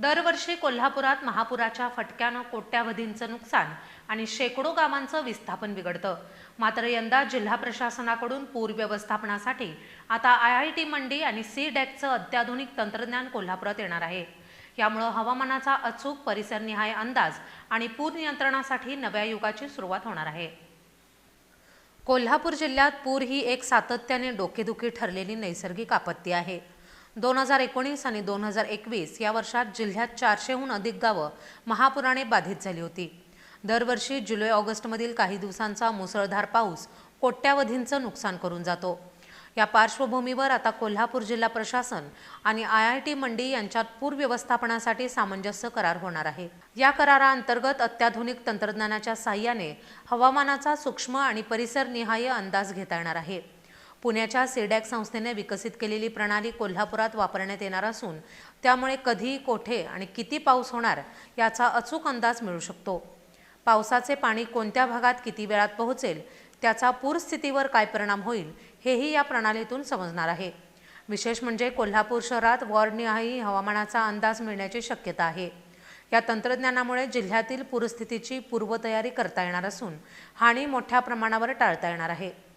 दरवर्षी कोल्हापुरात महापुराच्या फटक्यानं कोट्यावधींचं नुकसान आणि शेकडो गावांचं विस्थापन बिघडतं। मात्र यंदा जिल्हा प्रशासनाकडून पूर व्यवस्थापनासाठी आता IIT मंडी आणि CDECचं अत्याधुनिक तंत्रज्ञान कोल्हापुरात येणार आहे। यामुळे हवामानाचा अचूक परिसरनिहाय अंदाज आणि पूर नियंत्रणासाठी नव्या युगाची सुरुवात होणार आहे। कोल्हापूर जिल्ह्यात पूर ही एक सातत्याने डोकेदुखी ठरलेली नैसर्गिक आपत्ती आहे। 2019 आणि 2021 या वर्षात जिल्ह्यात 400हून अधिक गावं महापुराने बाधित झाली होती। दरवर्षी जुलै-ऑगस्टमधील काही दिवसांचा मुसळधार पाऊस कोट्यावधींचं नुकसान करून जातो। या पार्श्वभूमीवर आता कोल्हापूर जिल्हा प्रशासन आणि IIT मंडी यांच्यात पूर व्यवस्थापनासाठी सामंजस्य करार होणार आहे। या कराराअंतर्गत अत्याधुनिक तंत्रज्ञानाच्या साहाय्याने हवामानाचा सूक्ष्म आणि परिसरनिहाय अंदाज घेता येणार आहे। पुण्याच्या CDEC संस्थेने विकसित केलेली प्रणाली कोल्हापुरात वापरण्यात येणार असून त्यामुळे कधी, कोठे आणि किती पाऊस होणार याचा अचूक अंदाज मिळू शकतो। पावसाचे पाणी कोणत्या भागात किती वेळात पोहोचेल, त्याचा पूरस्थितीवर काय परिणाम होईल हेही या प्रणालीतून समजणार आहे। विशेष म्हणजे कोल्हापूर शहरात वॉर्डनिहाय हवामानाचा अंदाज मिळण्याची शक्यता आहे। या तंत्रज्ञानामुळे जिल्ह्यातील पूरस्थितीची पूर्वतयारी करता येणार असून हानी मोठ्या प्रमाणावर टाळता येणार आहे।